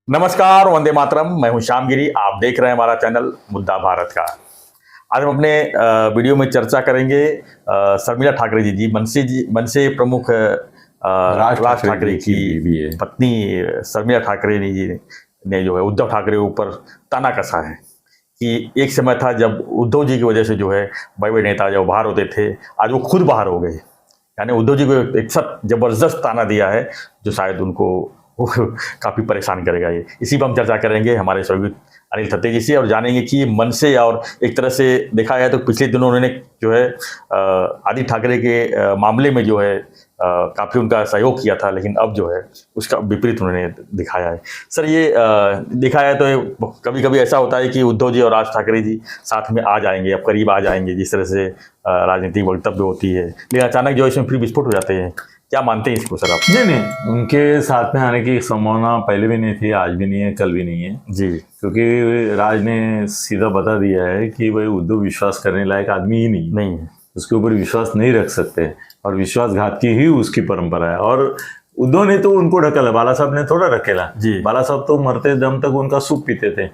नमस्कार, वंदे मातरम। मैं हूं श्यामगिरी। आप देख रहे हैं हमारा चैनल मुद्दा भारत का। आज हम अपने वीडियो में चर्चा करेंगे शर्मिला ठाकरे मनसे प्रमुख राज ठाकरे की बीवी है। पत्नी शर्मिला ठाकरे ने जो है उद्धव ठाकरे ऊपर ताना कसा है कि एक समय था जब उद्धव जी की वजह से जो है बड़े बड़े नेता जब बाहर होते थे, आज वो खुद बाहर हो गए। यानी उद्धव जी को एक सख्त जबरदस्त ताना दिया है जो शायद उनको काफ़ी परेशान करेगा। ये इसी पर हम चर्चा करेंगे हमारे सहयोगी अनिल थत्ते जी से और जानेंगे कि मनसे और एक तरह से देखा जाए तो पिछले दिनों उन्होंने जो है आदित्य ठाकरे के मामले में जो है काफ़ी उनका सहयोग किया था, लेकिन अब जो है उसका विपरीत उन्होंने दिखाया है। सर, ये देखा जाए तो कभी कभी ऐसा होता है कि उद्धव जी और राज ठाकरे जी साथ में आ जाएंगे, अब करीब आ जाएंगे, जिस तरह से राजनीतिक वक्तव्य होती है, लेकिन अचानक जो है इसमें फिर विस्फोट हो जाते हैं। क्या मानते हैं इसको सर आप? नहीं, उनके साथ में आने की संभावना पहले भी नहीं थी, आज भी नहीं है, कल भी नहीं है जी। क्योंकि राज ने सीधा बता दिया है कि भाई उद्धव विश्वास करने लायक आदमी ही नहीं है, उसके ऊपर विश्वास नहीं रख सकते और विश्वासघात की ही उसकी परंपरा है। और उद्धव ने तो उनको ढकेला, बाला साहब ने थोड़ा ढकेला जी। बाला साहब तो मरते दम तक उनका सूप पीते थे,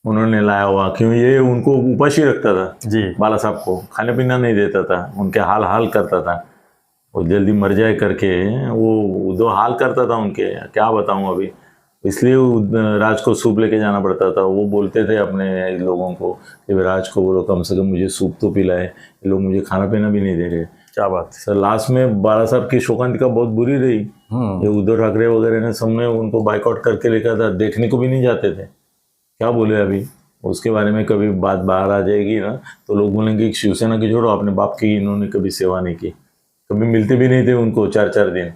उन्होंने लाया हुआ, क्यों ये उनको उपाशी रखता था जी। बाला साहब को खाने पीना नहीं देता था, उनके हाल हाल करता था, वो जल्दी मर जाए करके वो दो हाल करता था उनके, क्या बताऊं अभी। इसलिए राज को सूप लेके जाना पड़ता था। वो बोलते थे अपने लोगों को कि राज को बोलो कम से कम मुझे सूप तो पिलाए, ये लोग मुझे खाना पीना भी नहीं दे रहे। क्या बात सर, लास्ट में बाला साहब की शोकांतिका बहुत बुरी रही। ये उद्धव ठाकरे वगैरह ने सबने उनको बाइकआउट करके लेकर था, देखने को भी नहीं जाते थे। क्या बोले अभी उसके बारे में, कभी बात बाहर आ जाएगी ना तो लोग बोलेंगे कि शिवसेना की छोड़ो, अपने बाप की इन्होंने कभी सेवा नहीं की, कभी मिलते भी नहीं थे उनको 4-4 दिन।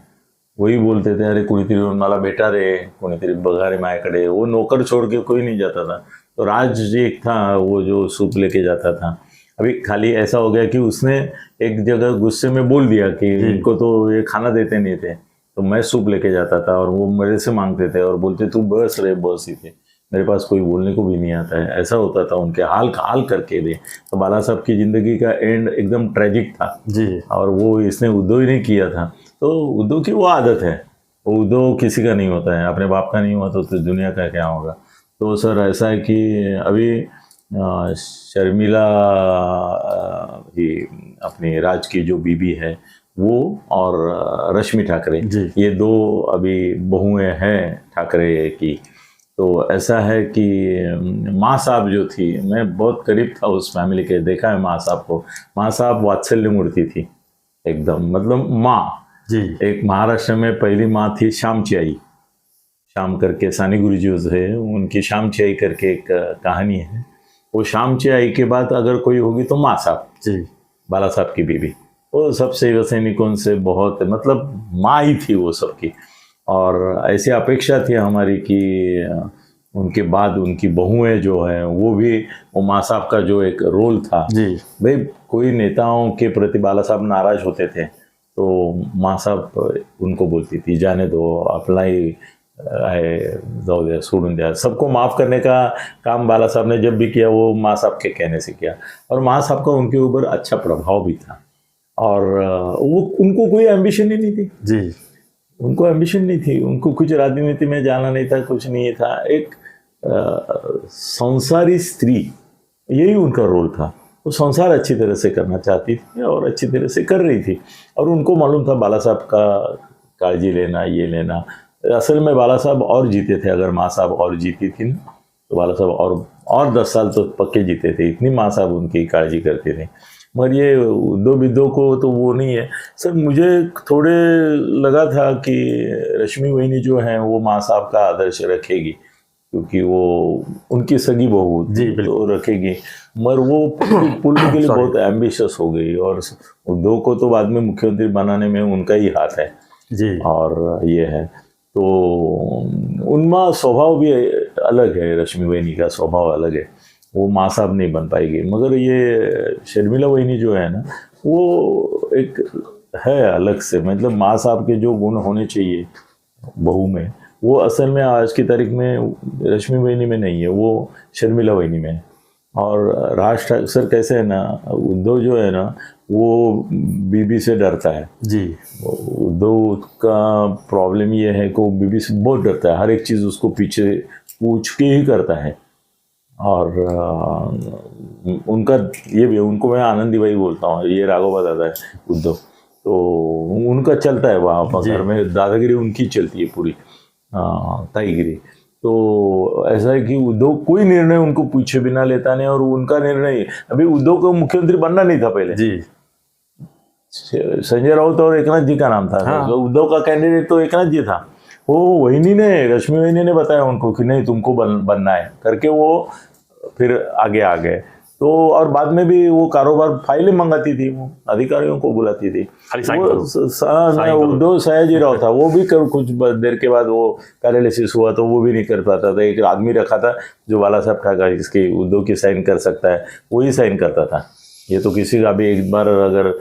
वही बोलते थे, अरे कुणीतरी मला बेटा रे, कुणीतरी बघा रे माझ्याकडे। वो नौकर छोड़ के कोई नहीं जाता था। तो राज एक था वो जो सूप लेके जाता था। अभी खाली ऐसा हो गया कि उसने एक जगह गुस्से में बोल दिया कि इनको तो ये खाना देते नहीं थे, तो मैं सूप लेके जाता था और वो मेरे से मांगते थे और बोलते तू बस रे, बस ही थे, मेरे पास कोई बोलने को भी नहीं आता है। ऐसा होता था, उनके हाल करके दे। तो बाला साहब की ज़िंदगी का एंड एकदम ट्रेजिक था जी। और वो इसने उद्धव ही नहीं किया था। तो उद्धव की वो आदत है, वो उद्धव किसी का नहीं होता है, अपने बाप का नहीं हुआ तो दुनिया का क्या होगा। तो सर ऐसा है कि अभी शर्मिला ही अपनी राज की जो बीबी है वो और रश्मि ठाकरे, ये दो अभी बहुएं हैं ठाकरे की। तो ऐसा है कि माँ साहब जो थी, मैं बहुत करीब था उस फैमिली के, देखा है माँ साहब को। माँ साहब वात्सल्य मूर्ति थी एकदम, मतलब माँ जी। एक महाराष्ट्र में पहली माँ थी श्यामची आई, श्याम करके सानी गुरु जी है, उनकी श्यामची आई करके एक कहानी है। वो श्यामची आई के बाद अगर कोई होगी तो माँ साहब जी, बाला साहब की बीवी। वो सब सेवा सैनिकों से बहुत, मतलब माँ ही थी वो सबकी। और ऐसी अपेक्षा थी हमारी कि उनके बाद उनकी बहुएं जो हैं वो भी, वो माँ साहब का जो एक रोल था जी। भाई कोई नेताओं के प्रति बाला साहब नाराज होते थे तो माँ साहब उनको बोलती थी जाने दो, अपना ही जाओ द्या, सोडून द्या। सबको माफ़ करने का काम बाला साहब ने जब भी किया वो माँ साहब के कहने से किया, और माँ साहब का उनके ऊपर अच्छा प्रभाव भी था। और वो उनको कोई एम्बिशन ही नहीं थी जी, उनको एम्बिशन नहीं थी, उनको कुछ राजनीति में जाना नहीं था, कुछ नहीं था। एक संसारी स्त्री, यही उनका रोल था। वो संसार अच्छी तरह से करना चाहती थी और अच्छी तरह से कर रही थी, और उनको मालूम था बाला साहब का काळजी लेना, ये लेना। असल में बाला साहब और जीते थे, अगर माँ साहब और जीती थी ना तो बाला साहब और 10 साल तो पक्के जीते थे, इतनी माँ साहब उनकी काळजी करते थे। मगर ये उद्धव विद्धव को तो वो नहीं है। सर मुझे थोड़े लगा था कि रश्मि वहिनी जो है वो माँ साहब का आदर्श रखेगी, क्योंकि वो उनकी सगी बहू जी तो रखेगी, मगर वो पुलने के लिए बहुत एम्बिशियस हो गई। और उद्धव को तो बाद में मुख्यमंत्री बनाने में उनका ही हाथ है जी। और ये है तो उनका स्वभाव भी अलग है, रश्मि वहिनी का स्वभाव अलग है, वो माँ साहब नहीं बन पाएगी। मगर ये शर्मिला वहिनी जो है ना वो एक है अलग से, मतलब माँ साहब के जो गुण होने चाहिए बहू में, वो असल में आज की तारीख में रश्मि वहिनी में नहीं है, वो शर्मिला वहिनी में है। और राज ठाकरे कैसे है ना, उद्धव जो है ना वो बीबी से डरता है जी। उद्धव का प्रॉब्लम ये है कि वो बीबी से बहुत डरता है, हर एक चीज़ उसको पीछे पूछ के ही करता है। और उनका ये भी, उनको मैं आनंदी भाई बोलता हूँ, ये राघव बताता है उद्धव, तो उनका चलता है वहाँ पर घर में, दादागिरी उनकी चलती है पूरी, ताईगिरी। तो ऐसा है कि उद्धव कोई निर्णय उनको पूछे बिना लेता नहीं, और उनका निर्णय, अभी उद्धव को मुख्यमंत्री बनना नहीं था पहले जी। संजय राउत और एकनाथ जी का नाम था। हाँ। तो उद्धव का कैंडिडेट तो एकनाथ जी था। वो वहीनी ने, रश्मि वहीनी ने बताया उनको कि नहीं तुमको बनना है करके, वो फिर आगे आ गए। तो और बाद में भी वो कारोबार फाइलें मंगाती थी, वो अधिकारियों को बुलाती थी। उद्धव सयाजीराव था, वो भी कुछ देर के बाद वो पैरालिसिस हुआ तो वो भी नहीं कर पाता था। एक आदमी रखा था जो बाला साहब ठाकरे, इसकी उद्धव की साइन कर सकता है, वही साइन करता था। ये तो किसी का भी एक बार अगर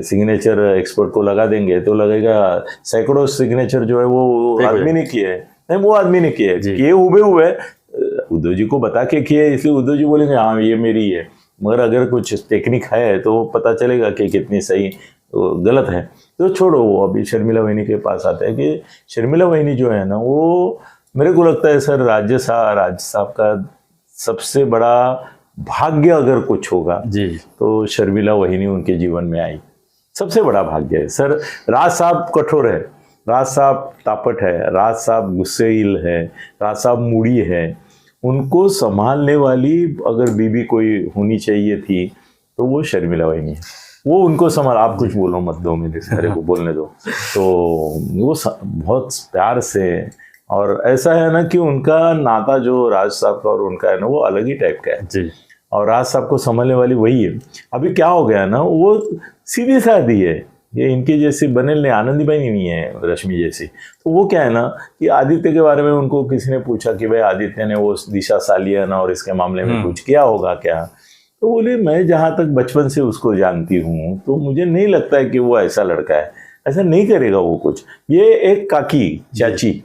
सिग्नेचर एक्सपर्ट को लगा देंगे तो लगेगा सैकड़ों सिग्नेचर जो है वो आदमी ने किए हैं। नहीं, वो आदमी ने किए हुए उद्धव जी को बता के किए, इसलिए उद्धव जी बोलेंगे हाँ ये मेरी है। मगर अगर कुछ टेक्निक है तो पता चलेगा कि कितनी सही गलत है। तो छोड़ो, वो अभी शर्मिला वहीनी के पास आते हैं कि शर्मिला वहीनी जो है ना, वो मेरे को लगता है सर राज साहब का सबसे बड़ा भाग्य अगर कुछ होगा जी, तो शर्मिला वहीनी उनके जीवन में आई, सबसे बड़ा भाग्य है सर। राज साहब कठोर है, राज साहब तापट है, राज साहब गुस्सेल है, राज साहब मूडी है। उनको संभालने वाली अगर बीबी कोई होनी चाहिए थी तो वो शर्मिला वहीनी है। वो उनको संभाल, आप कुछ बोलो मत दो, मेरे सारे को बोलने दो। तो वो बहुत प्यार से, और ऐसा है ना कि उनका नाता जो राज साहब का और उनका है ना, वो अलग ही टाइप का है जी। और राज साहब को संभालने वाली वही है। अभी क्या हो गया ना, वो सीधी सादी है, ये इनकी जैसी बनेल ने, आनंदीबाई नहीं है रश्मि जैसी। तो वो क्या है ना कि आदित्य के बारे में उनको किसी ने पूछा कि भाई आदित्य ने वो दिशा सालियन और इसके मामले में कुछ किया होगा क्या, तो बोले मैं जहाँ तक बचपन से उसको जानती हूँ तो मुझे नहीं लगता है कि वो ऐसा लड़का है, ऐसा नहीं करेगा वो कुछ। ये एक काकी चाची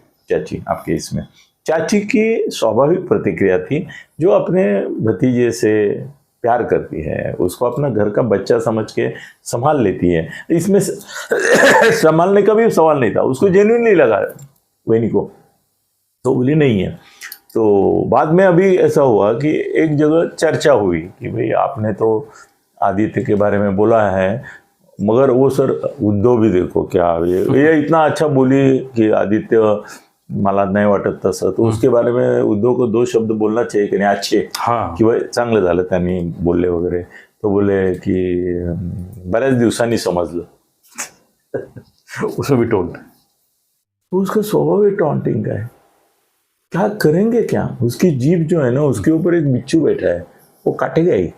आपके इसमें चाची की स्वाभाविक प्रतिक्रिया थी, जो अपने भतीजे से प्यार करती है, उसको अपना घर का बच्चा समझ के संभाल लेती है। इसमें संभालने का भी सवाल नहीं था, उसको जेन्युइन नहीं लगा वहीनी को, तो बोली नहीं है। तो बाद में अभी ऐसा हुआ कि एक जगह चर्चा हुई कि भाई आपने तो आदित्य के बारे में बोला है, मगर वो सर उद्धव भी देखो क्या ये इतना अच्छा बोली कि आदित्य मला नाही वाटत तसं, तो उसके बारे में उद्धव को 2 शब्द बोलना चाहिए कि नाही अच्छे, हाँ, कि भाई चांगलं झालं त्यांनी बोलले वगैरे। तो बोले कि बऱ्याच दिवसांनी समजलं। उसमें भी टोंट, उसका स्वभाव ही टॉन्टिंग का है, क्या करेंगे क्या। उसकी जीभ जो है ना, उसके ऊपर एक बिच्छू बैठा है, वो काटेगा ही,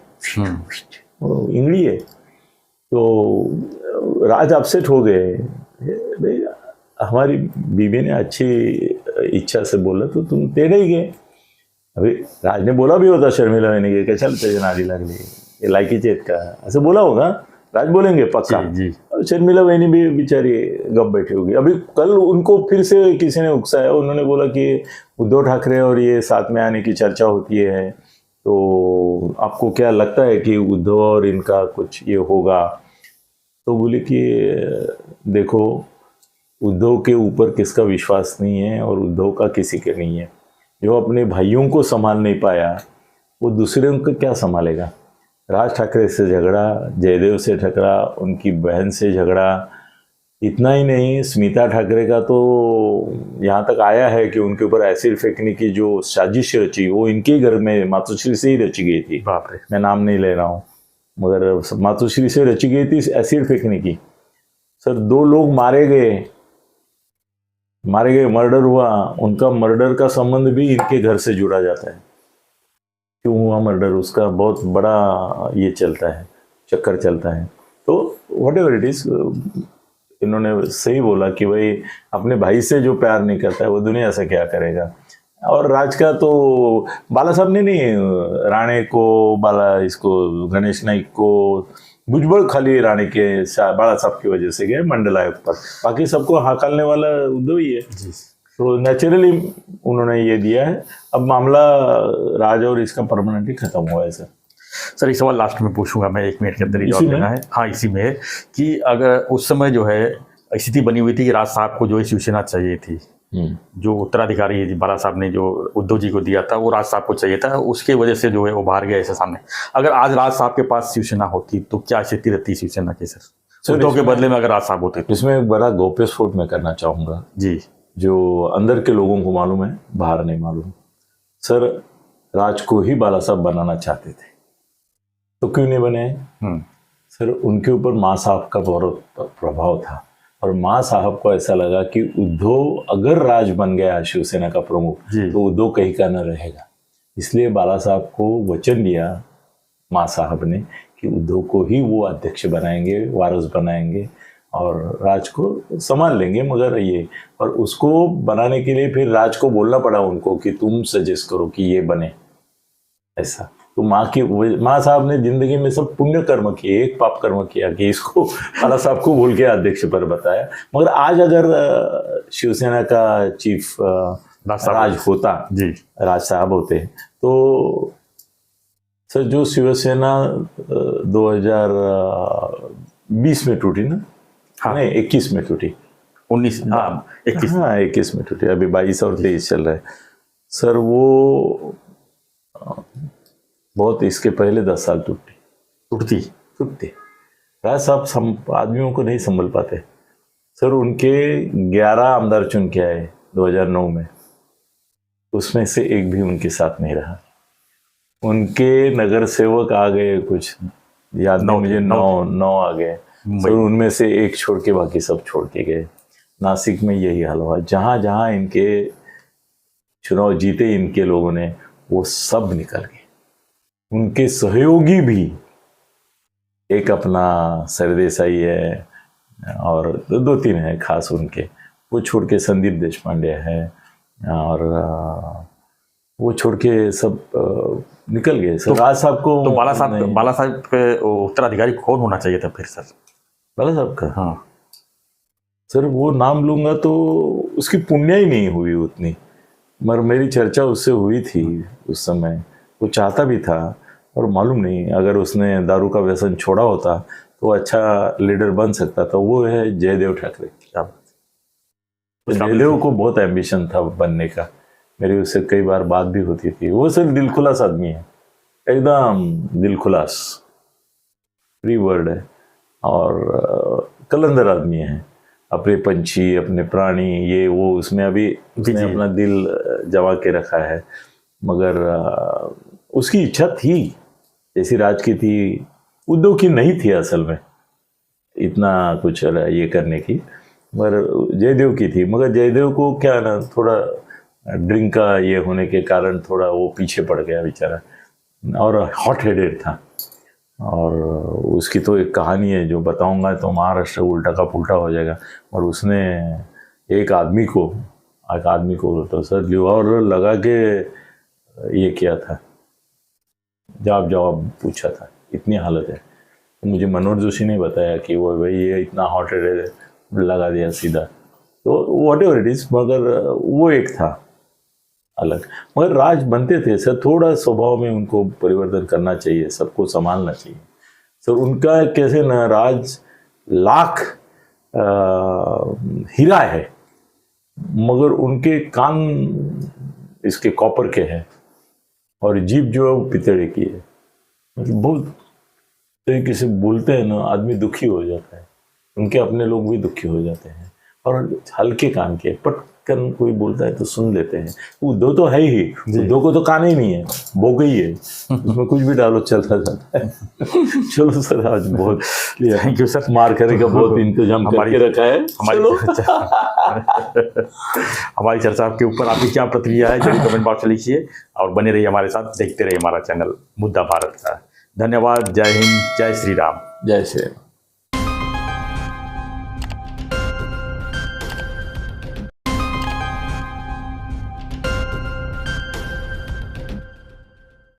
वो इंगली है। तो राज अपसेट हो गए, भाई हमारी बीबी ने अच्छी इच्छा से बोला तो तुम तेरे ही गए। अभी राज ने बोला भी होता शर्मिला वहीनी के, कशाला त्याच्या नादी लागली, ये लायकीचे आहेत का, असं बोला होगा, राज बोलेंगे पक्का। जी। शर्मिला वहीनी भी बेचारी गप बैठी होगी। अभी कल उनको फिर से किसी ने उकसाया, उन्होंने बोला कि उद्धव ठाकरे और ये साथ में आने की चर्चा होती है, तो आपको क्या लगता है कि उद्धव और इनका कुछ ये होगा। तो बोले कि देखो उद्धव के ऊपर किसका विश्वास नहीं है और उद्धव का किसी के नहीं है। जो अपने भाइयों को संभाल नहीं पाया वो दूसरे को क्या संभालेगा। राज ठाकरे से झगड़ा, जयदेव से झगड़ा, उनकी बहन से झगड़ा, इतना ही नहीं स्मिता ठाकरे का तो यहाँ तक आया है कि उनके ऊपर एसिड फेंकने की जो साजिश रची वो इनके घर में मातोश्री से ही रची गई थी। बाप रे, मैं नाम नहीं ले रहा हूँ, मगर मातोश्री से रची गई थी एसिड फेंकने की। सर 2 लोग मारे गए, मर्डर हुआ, उनका मर्डर का संबंध भी इनके घर से जुड़ा जाता है। क्यों हुआ मर्डर, उसका बहुत बड़ा ये चलता है, चक्कर चलता है। तो वट एवर इट इज, इन्होंने सही बोला कि भाई अपने भाई से जो प्यार नहीं करता है वो दुनिया से क्या करेगा। और राज का तो बाला साहब ने नहीं, राणे को, इसको गणेश नाइक को भुजबळ खाली राणे के बाला साहब की वजह से गए मंडल आयुक्त पर, बाकी सबको हाकलने वाला उद्धव ही है। तो नेचुरली उन्होंने ये दिया है। अब मामला राज और इसका परमानेंटली खत्म हुआ है सर। सर एक सवाल लास्ट में पूछूंगा मैं, 1 मिनट के अंदर ही इसी जवाब में? देना है। हाँ इसी में है कि अगर उस समय जो है स्थिति बनी हुई थी कि राज साहब को जो है शिवसेना चाहिए थी, जो उत्तराधिकारी बाला साहब ने जो उद्धव जी को दिया था वो राज साहब को चाहिए था, उसके वजह से जो है वो बाहर गया ऐसे सामने। अगर आज राज साहब के पास शिवसेना होती तो क्या स्थिति रहती शिवसेना की सर? उद्धव के बदले में अगर राज साहब होते तो? इसमें एक बड़ा गौप्यस्फोट मैं करना चाहूँगा जी, जो अंदर के लोगों को मालूम है, बाहर नहीं मालूम। सर राज को ही बाला साहब बनाना चाहते थे, तो क्यों नहीं बने? सर उनके ऊपर माँ साहब का बहुत प्रभाव था और माँ साहब को ऐसा लगा कि उद्धव अगर राज बन गया शिवसेना का प्रमुख तो उद्धव कहीं का न रहेगा। इसलिए बाला साहब को वचन दिया माँ साहब ने कि उद्धव को ही वो अध्यक्ष बनाएंगे, वारस बनाएंगे और राज को संभाल लेंगे। मगर ये और उसको बनाने के लिए फिर राज को बोलना पड़ा उनको कि तुम सजेस्ट करो कि ये बने ऐसा। तो माँ साहब ने जिंदगी में सब पुण्य कर्म किए, एक पाप कर्म किया कि इसको बाला साहब को बोल के अध्यक्ष पर बताया। मगर आज अगर शिवसेना का चीफ राज होता जी, राज साहब होते तो सर जो शिवसेना 2020 में टूटी ना, हाँ नहीं 21 में टूटी, 21 में टूटी, अभी 22 और 23 चल रहा है सर। वो बहुत इसके पहले 10 साल टूटती राज साहब आदमियों को नहीं संभल पाते सर। उनके 11 आमदार चुन के आए 2009 में, उसमें से एक भी उनके साथ नहीं रहा। उनके नगर सेवक आ गए, कुछ याद नहीं मुझे, 9 आ गए सर। उनमें से एक छोड़ के बाकी सब छोड़ के गए। नासिक में यही हाल हुआ, जहां जहां इनके चुनाव जीते इनके लोगों ने, वो सब निकल गए। उनके सहयोगी भी, एक अपना सरदेसाई है और 2-3 है खास उनके, वो छोड़ के संदीप देशपांडे है और वो छोड़ के सब निकल गए सर। राज साहब को तो बाला साहब के उत्तराधिकारी कौन होना चाहिए था फिर सर? बाला साहब का? हाँ सर वो नाम लूंगा तो उसकी पुण्य ही नहीं हुई उतनी, मगर मेरी चर्चा उससे हुई थी उस समय। वो चाहता भी था और मालूम नहीं अगर उसने दारू का व्यसन छोड़ा होता तो अच्छा लीडर बन सकता था। वो है जयदेव ठाकरे। तो जयदेव को बहुत एम्बिशन था बनने का, मेरी उससे कई बार बात भी होती थी। वो सर दिलखुलास आदमी है, एकदम दिलखुलास, फ्री वर्ड है और कलंदर आदमी है। अपने पंछी, अपने प्राणी, ये वो उसमें अभी उसने अपना दिल जमा के रखा है। मगर उसकी इच्छा थी जैसी राज की थी, उद्धव की नहीं थी असल में इतना कुछ ये करने की, मगर जयदेव की थी। मगर जयदेव को क्या ना, थोड़ा ड्रिंक का ये होने के कारण थोड़ा वो पीछे पड़ गया बेचारा, और हॉट हेडेड था। और उसकी तो एक कहानी है जो बताऊंगा तो महाराष्ट्र उल्टा का पुल्टा हो जाएगा। और उसने एक आदमी को तो सर लिवार लगा के ये किया था, जवाब पूछा था, इतनी हालत है। तो मुझे मनोज जोशी ने बताया कि वो भाई ये इतना हॉट हेडेड लगा दिया सीधा। तो वॉट एवर इट इज, मगर वो एक था अलग। मगर राज बनते थे सर, थोड़ा स्वभाव में उनको परिवर्तन करना चाहिए, सबको संभालना चाहिए सर। उनका कैसे ना, राज लाख हीरा है मगर उनके कान इसके कॉपर के हैं और जीभ जो है वो पितड़े की है। मतलब बहुत तरीके से बोलते हैं ना, आदमी दुखी हो जाता है। उनके अपने लोग भी दुखी हो जाते हैं और हल्के कान के, पटकन कोई बोलता है तो सुन लेते हैं। उद्धव तो है ही, उद्धव को तो कान ही नहीं है, बोग ही है, उसमें कुछ भी डालो चलता जाता है। चलो सर, आज बहुत थैंक यू सर, मार करने का बहुत इंतजाम करके रखा है। हमारी चर्चा के ऊपर आपकी क्या प्रतिक्रिया है जरूर कमेंट बॉक्स में लिखिए और बने रहिए हमारे साथ, देखते रहिए हमारा चैनल मुद्दा भारत का। धन्यवाद। जय हिंद, जय श्री राम। जय श्री राम।